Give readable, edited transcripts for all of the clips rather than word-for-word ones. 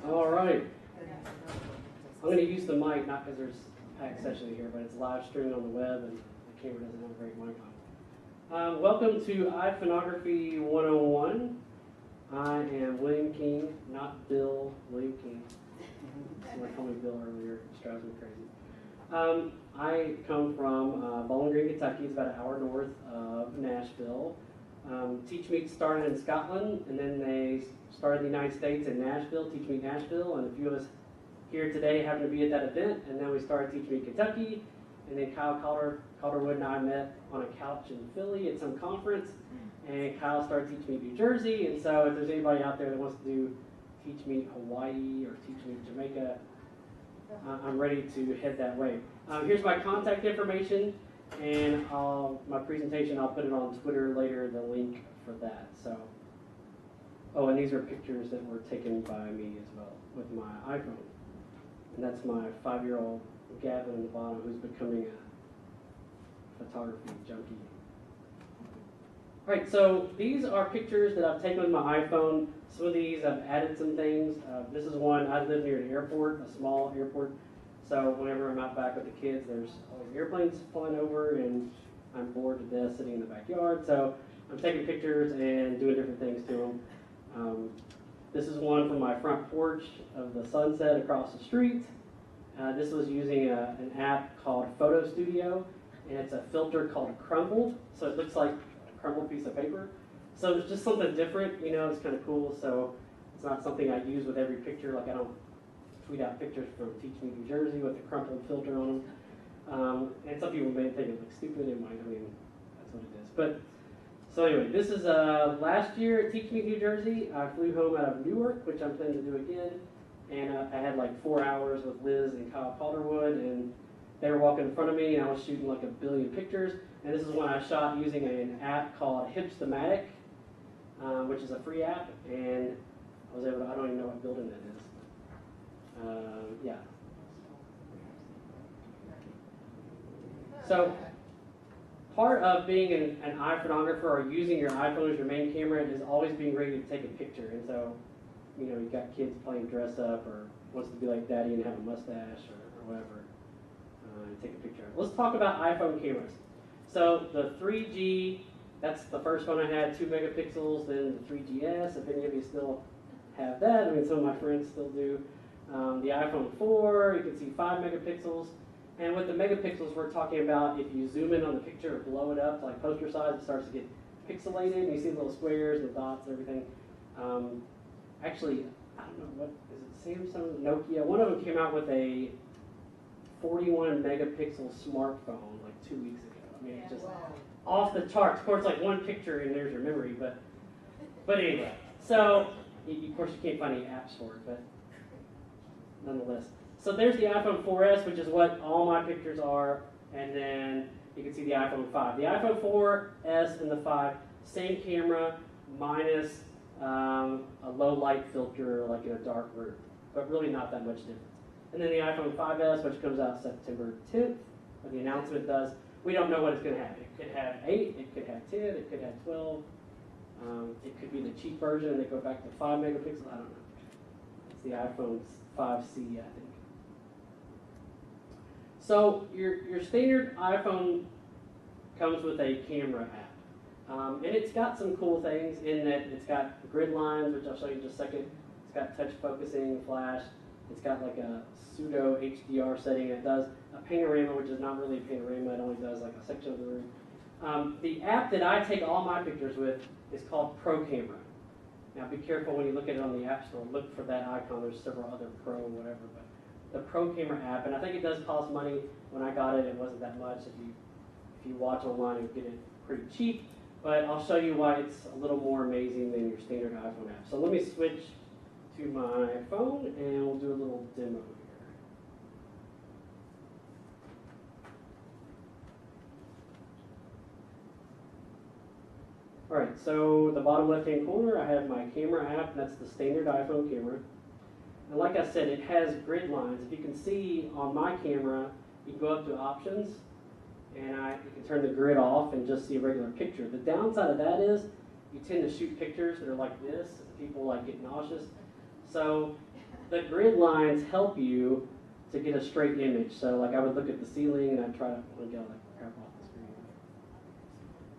All right. I'm going to use the mic, not because there's a packed session here, but it's live streaming on the web and the camera doesn't have a great mic on. Welcome to iPhonography 101. I am William King, not Bill, William King. Someone called me Bill earlier, it drives me crazy. I come from Bowling Green, Kentucky. It's about an hour north of Nashville. TeachMeet started in Scotland, and then they started in the United States in Nashville, TeachMeet Nashville, and a few of us here today happen to be at that event, and then we started TeachMeet Kentucky, and then Kyle Calderwood and I met on a couch in Philly at some conference, and Kyle started TeachMeet New Jersey, and so if there's anybody out there that wants to do TeachMeet Hawaii or TeachMeet Jamaica, I'm ready to head that way. Here's my contact information, and my presentation, I'll put it on Twitter later, the link for that. So, oh, and these are pictures that were taken by me as well with my iPhone. And that's my 5-year-old Gavin in the bottom, who's becoming a photography junkie. All right, so these are pictures that I've taken with my iPhone. Some of these I've added some things. This is one, I live near an airport, a small airport. So whenever I'm out back with the kids, there's always airplanes flying over, and I'm bored to death sitting in the backyard. So I'm taking pictures and doing different things to them. This is one from my front porch of the sunset across the street. This was using an app called Photo Studio, and it's a filter called Crumbled. So it looks like a crumbled piece of paper. So it's just something different, you know, it's kind of cool. So it's not something I use with every picture. Like I don't tweet out pictures from TeachMeet New Jersey with the crumpled filter on them. And some people may think it looks stupid. It might, I mean, that's what it is. But so anyway, this is last year at TeachMeet New Jersey. I flew home out of Newark, which I'm planning to do again. And I had like 4 hours with Liz and Kyle Calderwood, and they were walking in front of me, and I was shooting like 1 billion pictures. And this is when I shot using an app called Hipstamatic, which is a free app, and I was able to, I don't even know what building that is. Yeah. So part of being an iPhonographer or using your iPhone as your main camera is always being ready to take a picture. And so, you know, you've got kids playing dress up or wants to be like daddy and have a mustache or whatever. Take a picture. Let's talk about iPhone cameras. So the 3G, that's the first one I had, 2 megapixels, then the 3GS, if any of you still have that. I mean, some of my friends still do. The iPhone 4, you can see 5 megapixels. And with the megapixels, we're talking about if you zoom in on the picture or blow it up, like poster size, it starts to get pixelated. And you see the little squares and the dots and everything. Actually, I don't know, what is it, Samsung, Nokia? One of them came out with a 41 megapixel smartphone like 2 weeks ago. I mean, it's just off the charts. Of course, like one picture and there's your memory, but anyway. So, of course, you can't find any apps for it, but nonetheless. So there's the iPhone 4S, which is what all my pictures are, and then you can see the iPhone 5. The iPhone 4S and the 5, same camera, minus a low light filter, like in a dark room, but really not that much difference. And then the iPhone 5S, which comes out September 10th, or the announcement does. We don't know what it's going to have. It could have 8, it could have 10, it could have 12. It could be the cheap version and they go back to 5 megapixels. I don't know. It's the iPhone 5C, I think. So your standard iPhone comes with a camera app. And it's got some cool things in that it's got grid lines, which I'll show you in just a second. It's got touch focusing, flash. It's got like a pseudo HDR setting. It does a panorama, which is not really a panorama. It only does like a section of the room. The app that I take all my pictures with is called Pro Camera. Now be careful when you look at it on the App Store. Look for that icon. There's several other Pro or whatever. But the Pro Camera app, and I think it does cost money. When I got it, it wasn't that much. If you watch online, you get it pretty cheap. but I'll show you why it's a little more amazing than your standard iPhone app. So let me switch to my phone and we'll do a little demo here. Alright, so the bottom left-hand corner, I have my camera app. That's the standard iPhone camera. And like I said, it has grid lines. If you can see on my camera, you can go up to options, and you can turn the grid off and just see a regular picture. The downside of that is you tend to shoot pictures that are like this, and people like get nauseous. So the grid lines help you to get a straight image. So like I would look at the ceiling and I'd try to get all that crap off the screen.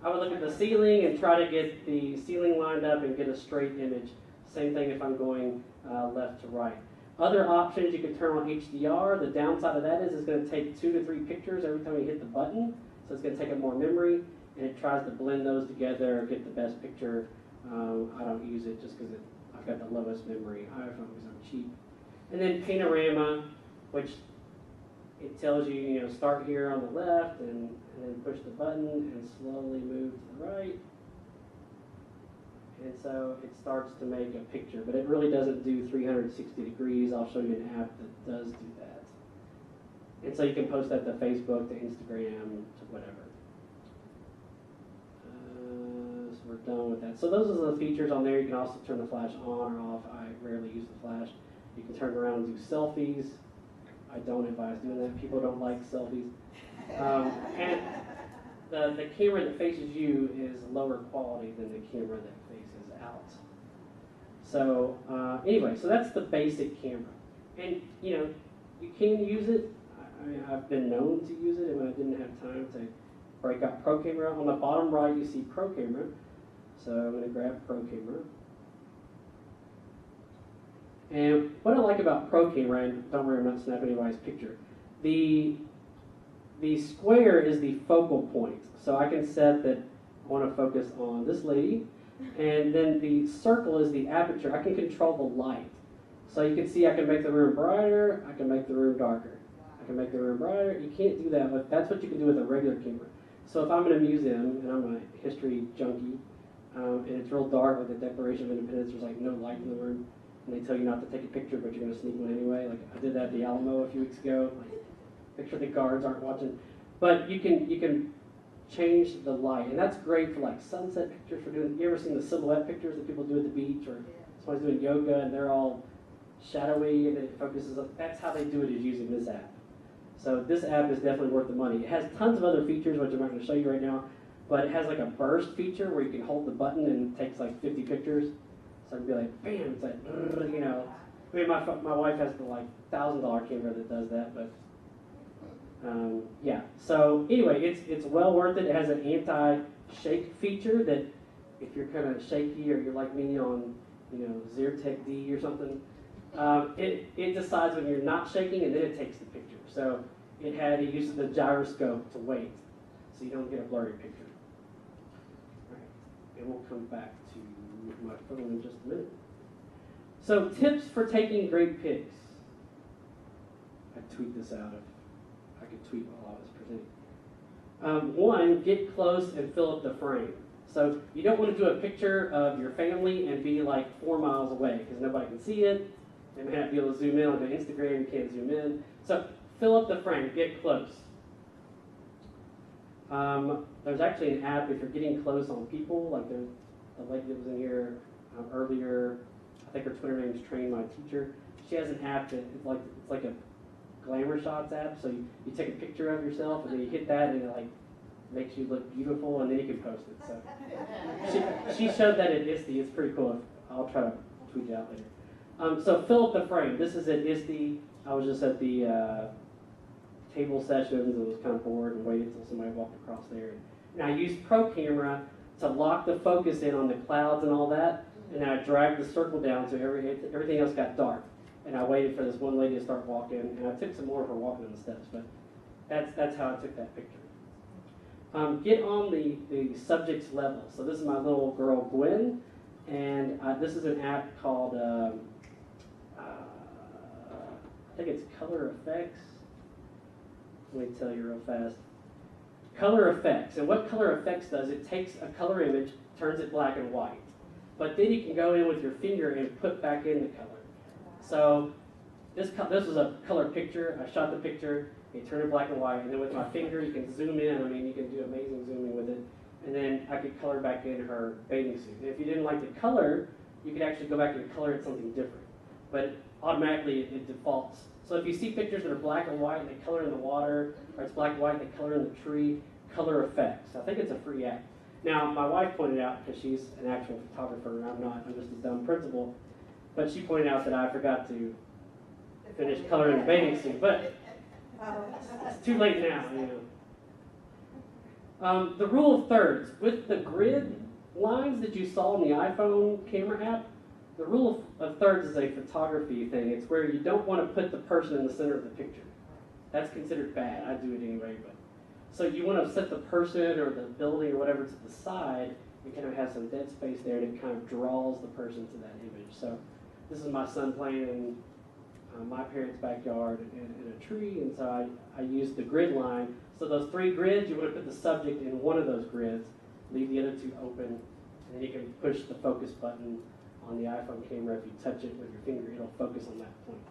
I would look at the ceiling and try to get the ceiling lined up and get a straight image. Same thing if I'm going left to right. Other options, you can turn on HDR. The downside of that is it's going to take 2 to 3 pictures every time you hit the button. So it's going to take up more memory, and it tries to blend those together or get the best picture. I don't use it just because I've got the lowest memory iPhone because I'm cheap. And then panorama, which it tells you, start here on the left and then push the button and slowly move to the right. And so it starts to make a picture, but it really doesn't do 360 degrees. I'll show you an app that does do that. And so you can post that to Facebook, to Instagram, to whatever. So we're done with that. So those are the features on there. You can also turn the flash on or off. I rarely use the flash. You can turn around and do selfies. I don't advise doing that. People don't like selfies. And the camera that faces you is lower quality than the camera that faces out. So anyway, so that's the basic camera. And you can use it. I mean, I've been known to use it when I didn't have time to break out Pro Camera. On the bottom right, you see Pro Camera. So I'm going to grab Pro Camera. And what I like about Pro Camera, and don't worry, I'm not snapping anybody's picture, the square is the focal point. So I can set that I want to focus on this lady, and then the circle is the aperture. I can control the light. So you can see I can make the room brighter, I can make the room darker. I can make the room brighter. You can't do that, but that's what you can do with a regular camera. So if I'm in a museum, and I'm a history junkie, and it's real dark with the Declaration of Independence, there's like no light in the room, and they tell you not to take a picture, but you're going to sneak one anyway. Like I did that at the Alamo a few weeks ago. Like, make sure the guards aren't watching. But you can change the light, and that's great for like sunset pictures. For doing, you ever seen the silhouette pictures that people do at the beach, or somebody's doing yoga and they're all shadowy and it focuses on, that's how they do it, is using this app. So this app is definitely worth the money. It has tons of other features, which I'm not going to show you right now, but it has like a burst feature where you can hold the button and it takes like 50 pictures. So I can be like, bam, it's like, I mean, my wife has the like $1,000 camera that does that, but yeah. So anyway, it's well worth it. It has an anti-shake feature that if you're kind of shaky or you're like me on, Zyrtec D or something, it decides when you're not shaking and then it takes the picture. So it uses the gyroscope to wait, so you don't get a blurry picture. All right, and we'll come back to my phone in just a minute. So tips for taking great pics. I tweet this out if I could tweet while I was presenting. One, get close and fill up the frame. So you don't want to do a picture of your family and be like 4 miles away because nobody can see it. They may not be able to zoom in onto Instagram, you can't zoom in. So fill up the frame, get close. There's actually an app if you're getting close on people, like the lady that was in here earlier, I think her Twitter name is Train My Teacher. She has an app that it's like a glamour shots app, so you take a picture of yourself and then you hit that and it like makes you look beautiful and then you can post it. So she showed that at ISTE. It's pretty cool. I'll try to tweet it out later. So fill up the frame. This is at ISTE. I was just at the table sessions and was kind of bored and waited until somebody walked across there. And I used Pro Camera to lock the focus in on the clouds and all that, and then I dragged the circle down so everything else got dark. And I waited for this one lady to start walking, and I took some more of her walking on the steps, but that's how I took that picture. Get on the subject's level. So this is my little girl, Gwen, and this is an app called, I think it's Color Effects. Let me tell you real fast. color effects. And what color effects does, it takes a color image, turns it black and white. But then you can go in with your finger and put back in the color. So this was a color picture. I shot the picture, you turn it black and white, and then with my finger you can zoom in. I mean, you can do amazing zooming with it. And then I could color back in her bathing suit. And if you didn't like the color, you could actually go back and color it something different. But automatically it defaults. So if you see pictures that are black and white and they color in the water, or it's black and white and they color in the tree, color effects. I think it's a free app. Now, my wife pointed out, because she's an actual photographer and I'm not, I'm just a dumb principal, but she pointed out that I forgot to finish coloring the bathing suit. But it's too late now, you know. The rule of thirds. With the grid lines that you saw in the iPhone camera app, the rule of thirds is a photography thing. It's where you don't want to put the person in the center of the picture. That's considered bad. I do it anyway. But so you want to set the person or the building or whatever to the side and kind of have some dead space there, and it kind of draws the person to that image. So this is my son playing in my parents' backyard in a tree, and so I used the grid line. So those 3 grids, you want to put the subject in one of those grids, leave the other 2 open, and then you can push the focus button on the iPhone camera. If you touch it with your finger, it'll focus on that point.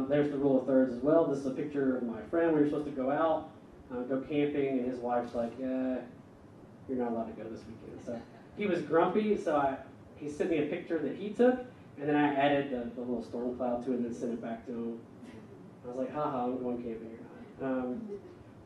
There's the rule of thirds as well. This is a picture of my friend. We were supposed to go out, go camping, and his wife's like, you're not allowed to go this weekend. So he was grumpy, so he sent me a picture that he took, and then I added the little storm cloud to it and then sent it back to him. I was like, haha, I'm going camping here.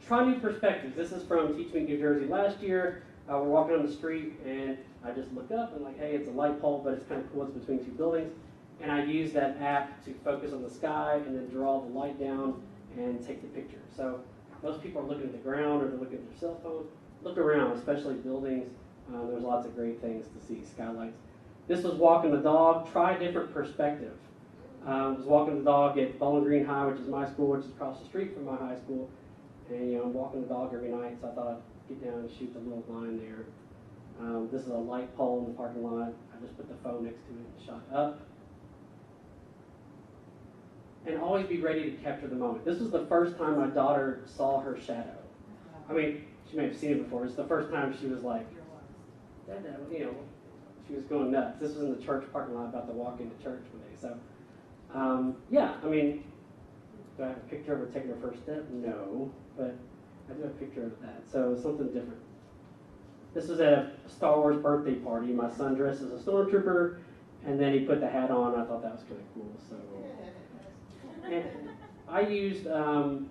Try new perspectives. This is from TeachMeet, New Jersey last year. We're walking on the street, and I just look up and like, hey, it's a light pole, but it's kind of cool. It's between 2 buildings. And I use that app to focus on the sky and then draw the light down and take the picture. So most people are looking at the ground or they're looking at their cell phone. Look around, especially buildings. There's lots of great things to see, skylights. This was walking the dog. Try a different perspective. I was walking the dog at Bowling Green High, which is my school, which is across the street from my high school. And I'm walking the dog every night, so I thought I'd get down and shoot the little line there. This is a light pole in the parking lot. I just put the phone next to it and shot up. And always be ready to capture the moment. This was the first time my daughter saw her shadow. I mean, she may have seen it before. It's the first time she was like, Dad, you know, she was going nuts. This was in the church parking lot, about to walk into church one day. So, yeah, I mean, do I have a picture of her taking her first step? No, but I do have a picture of that. So something different. This was at a Star Wars birthday party. My son dressed as a stormtrooper, and then he put the hat on. I thought that was kind of cool. So, and I used an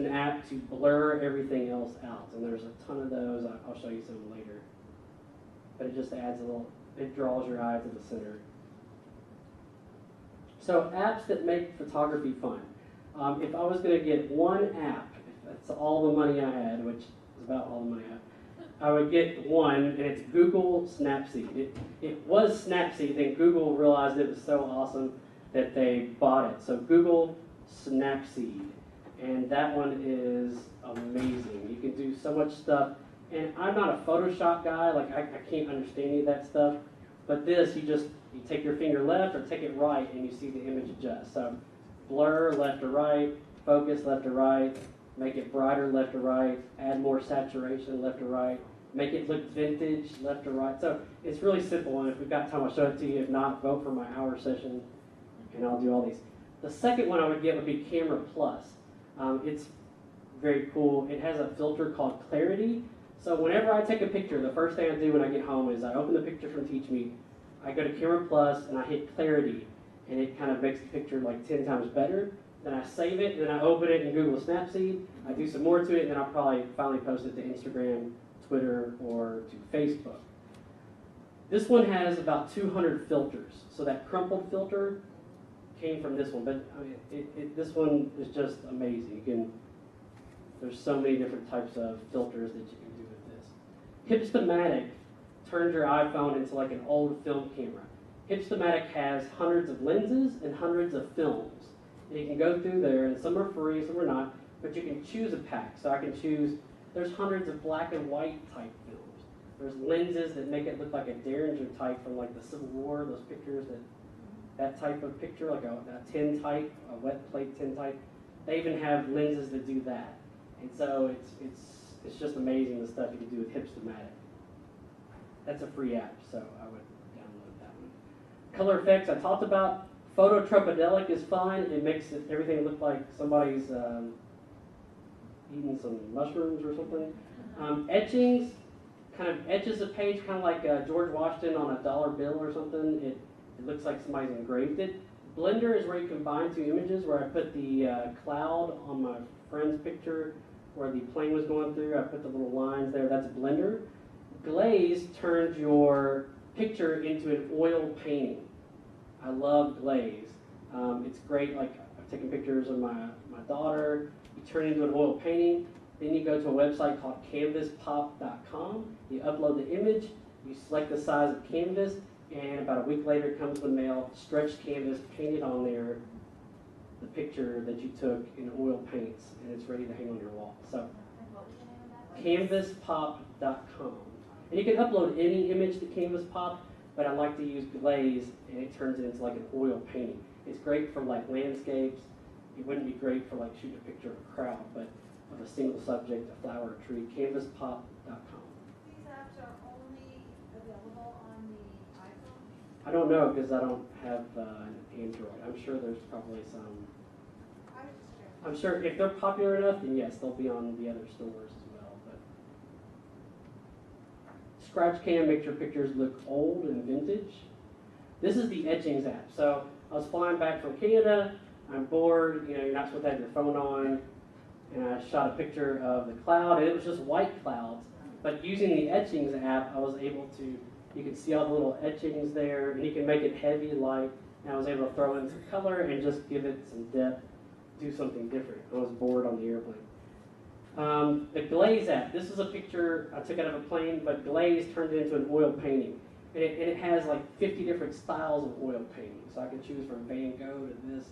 app to blur everything else out, and there's a ton of those. I'll show you some later. But it just adds a little. It draws your eye to the center. So apps that make photography fun. If I was going to get one app, if that's all the money I had, which is about all the money I had, I would get one, and it's Google Snapseed. It was Snapseed, then Google realized it was so awesome that they bought it. So Google Snapseed, and that one is amazing. You can do so much stuff, and I'm not a Photoshop guy, like I can't understand any of that stuff, but this, you take your finger left or take it right, and you see the image adjust. So blur left or right, focus left or right, make it brighter left or right, add more saturation left or right, make it look vintage left or right. So it's really simple, and if we've got time, I'll show it to you. If not, vote for my hour session, and I'll do all these. The second one I would get would be Camera Plus. It's very cool. It has a filter called Clarity. So whenever I take a picture, the first thing I do when I get home is I open the picture from TeachMeet, I go to Camera Plus, and I hit Clarity, and it kind of makes the picture like 10 times better. Then I save it, and then I open it in Google Snapseed. I do some more to it, and then I'll probably finally post it to Instagram, Twitter, or to Facebook. This one has about 200 filters. So that crumpled filter came from this one, but I mean, this one is just amazing. There's so many different types of filters that you can do with this. Hipstamatic turns your iPhone into like an old film camera. Hipstamatic has hundreds of lenses and hundreds of films. And you can go through there, and some are free, some are not, but you can choose a pack. So I can choose, there's hundreds of black and white type films. There's lenses that make it look like a Derringer type from like the Civil War, those pictures, that type of picture, like a tin type, a wet plate tin type. They even have lenses that do that. And so it's just amazing the stuff you can do with Hipstamatic. That's a free app, so I would download that one. Color effects I talked about. Photo Tropodelic is fine. It makes everything look like somebody's eating some mushrooms or something. Etchings kind of etches a page, kind of like George Washington on a dollar bill or something. It looks like somebody's engraved it. Blender is where you combine two images, where I put the cloud on my friend's picture where the plane was going through. I put the little lines there. That's Blender. Glaze turns your picture into an oil painting. I love glaze. It's great. Like, I've taken pictures of my daughter. You turn it into an oil painting. Then you go to a website called canvaspop.com. You upload the image. You select the size of canvas. And about a week later, it comes in the mail, stretched canvas, painted on there, the picture that you took in oil paints, and it's ready to hang on your wall. So, canvaspop.com. And you can upload any image to Canvaspop, but I like to use glaze, and it turns it into like an oil painting. It's great for like landscapes. It wouldn't be great for like shooting a picture of a crowd, but of a single subject, a flower, a tree. Canvaspop.com. These apps are only available on the iPhone? I don't know because I don't have an Android. I'm sure there's probably some. I'm sure if they're popular enough, then yes, they'll be on the other stores as well. But Scratch Cam makes your pictures look old and vintage. This is the Etchings app. So I was flying back from Canada. I'm bored. You know, you're not supposed to have your phone on. And I shot a picture of the cloud, and it was just white clouds. But using the Etchings app, I was able to, you can see all the little etchings there, and you can make it heavy, light, and I was able to throw in some color and just give it some depth, do something different. I was bored on the airplane. The Glaze app, this is a picture I took out of a plane, but Glaze turned it into an oil painting. And it has like 50 different styles of oil painting. So I can choose from Van Gogh to this,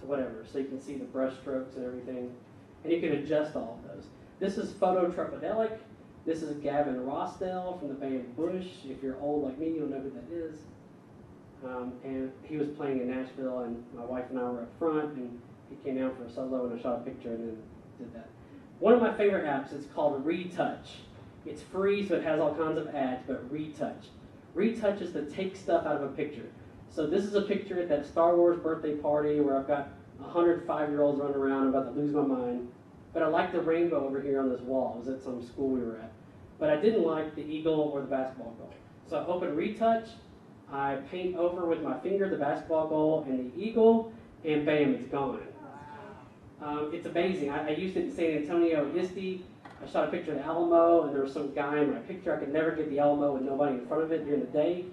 to whatever. So you can see the brush strokes and everything. And you can adjust all of those. This is Photo Tropodelic. This is Gavin Rossdale from the band Bush. If you're old like me, you'll know who that is. And he was playing in Nashville, and my wife and I were up front, and he came down for a solo, and I shot a picture and then did that. One of my favorite apps is called Retouch. It's free, so it has all kinds of ads, but Retouch. Retouch is to take stuff out of a picture. So this is a picture at that Star Wars birthday party where I've got 105-year-olds running around. I'm about to lose my mind. But I like the rainbow over here on this wall. It was at some school we were at. But I didn't like the eagle or the basketball goal. So I open Retouch. I paint over with my finger the basketball goal and the eagle, and bam, it's gone. It's amazing. I used it in San Antonio ISTE. I shot a picture of the Alamo, and there was some guy in my picture. I could never get the Alamo with nobody in front of it during the day.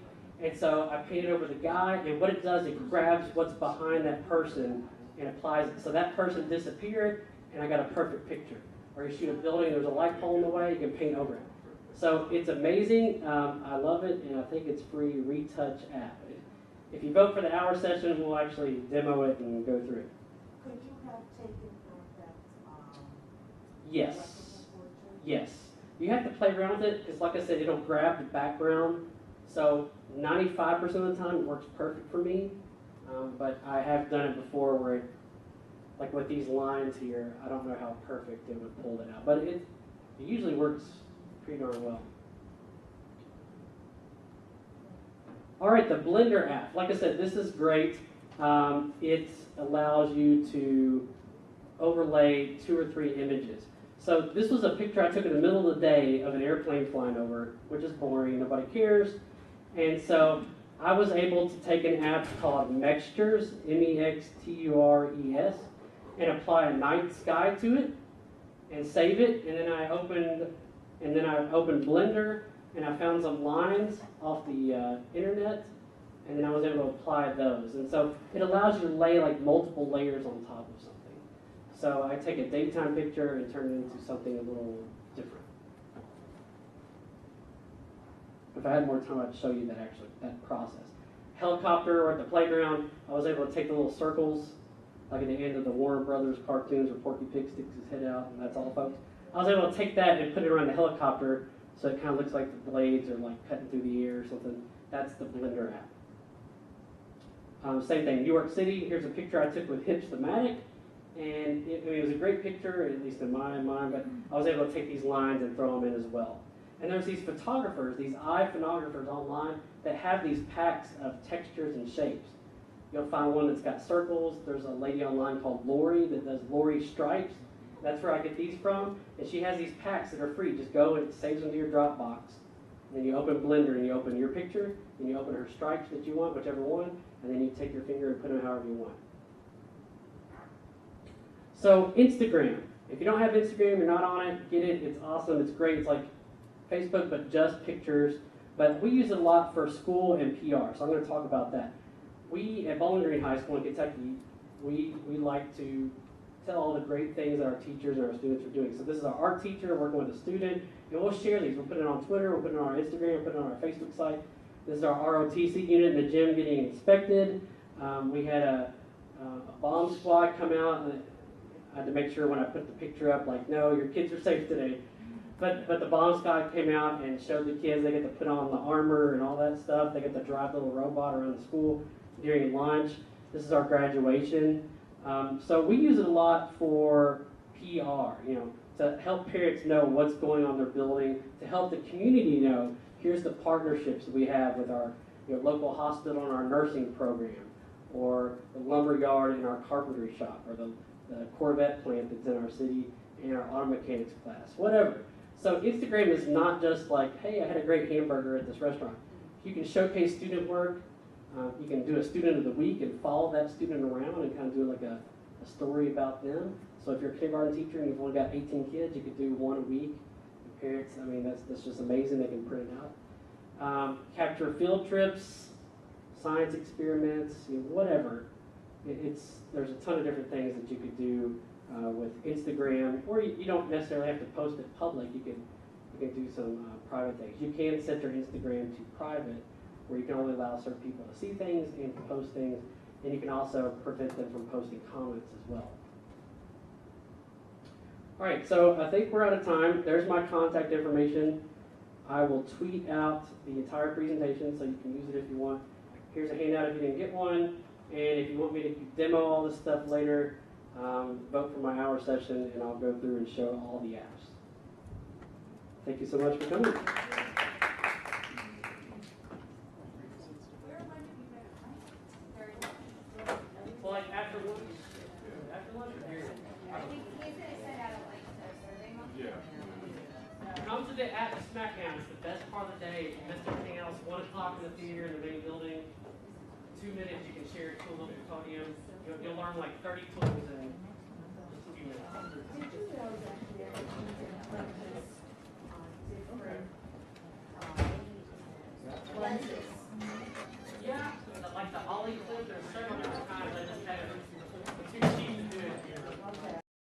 And so I painted over the guy, and what it does, it grabs what's behind that person and applies it. So that person disappeared, and I got a perfect picture. Or you shoot a building, there's a light pole in the way, you can paint over it. So it's amazing. I love it, and I think it's free. Retouch app. If you vote for the hour session, we'll actually demo it and go through it. Could you have taken that? Yes. Yes. You have to play around with it because, like I said, it'll grab the background. So 95% of the time, it works perfect for me. But I have done it before where, like with these lines here, I don't know how perfect it would pull it out. But it usually works pretty darn well. All right, the Blender app. Like I said, this is great. It allows you to overlay 2 or 3 images. So this was a picture I took in the middle of the day of an airplane flying over, which is boring, nobody cares. And so I was able to take an app called Mextures, M-E-X-T-U-R-E-S, and apply a night sky to it and save it. And then I opened Blender, and I found some lines off the internet, and then I was able to apply those. And so it allows you to lay like multiple layers on top of something. So I take a daytime picture and turn it into something a little different. If I had more time, I'd show you that process. Helicopter or at the playground, I was able to take the little circles, like at the end of the Warner Brothers cartoons where Porky Pig sticks his head out, and that's all, folks. I was able to take that and put it around the helicopter so it kind of looks like the blades are like cutting through the air or something. That's the Blender app. Same thing, New York City. Here's a picture I took with Hipstamatic. And it was a great picture, at least in my mind, but I was able to take these lines and throw them in as well. And there's these photographers, these iPhonographers online that have these packs of textures and shapes. You'll find one that's got circles. There's a lady online called Lori that does Lori Stripes. That's where I get these from. And she has these packs that are free. Just go and it saves them to your Dropbox. And then you open Blender and you open your picture, and you open her stripes that you want, whichever one, and then you take your finger and put them however you want. So Instagram. If you don't have Instagram, you're not on it, get it. It's awesome. It's great. It's like Facebook, but just pictures. But we use it a lot for school and PR, so I'm going to talk about that. We, at Bowling Green High School in Kentucky, we like to tell all the great things that our teachers and our students are doing. So this is our art teacher working with a student, and we'll share these. We'll put it on Twitter, we'll put it on our Instagram, we'll put it on our Facebook site. This is our ROTC unit in the gym getting inspected. We had a bomb squad come out, and I had to make sure when I put the picture up, like, no, your kids are safe today. But the bomb squad came out and showed the kids they get to put on the armor and all that stuff. They get to drive the little robot around the school during lunch. This is our graduation. So we use it a lot for PR, to help parents know what's going on in their building, to help the community know, here's the partnerships that we have with our local hospital and our nursing program, or the lumber yard in our carpentry shop, or the Corvette plant that's in our city, and our auto mechanics class, whatever. So Instagram is not just like, hey, I had a great hamburger at this restaurant. You can showcase student work. You can do a student of the week and follow that student around and kind of do like a story about them. So if you're a kindergarten teacher and you've only got 18 kids, you could do one a week. The parents, I mean, that's just amazing. They can print it out. Capture field trips, science experiments, whatever. There's a ton of different things that you could do with Instagram, or you don't necessarily have to post it public. You can do some private things. You can set your Instagram to private, where you can only allow certain people to see things and to post things, and you can also prevent them from posting comments as well. All right, so I think we're out of time. There's my contact information. I will tweet out the entire presentation, so you can use it if you want. Here's a handout if you didn't get one, and if you want me to demo all this stuff later, vote for my hour session, and I'll go through and show all the apps. Thank you so much for coming. Well, like after lunch or here? I think he's gonna send out a link to a survey monkey. Yeah. Come to the At Smackdown. It's the best part of the day. If you missed everything else, 1 o'clock in the theater in the main building. 2 minutes you can share a cool little podium. You'll learn like 30 tools in just a few minutes. Did you know that there are different lenses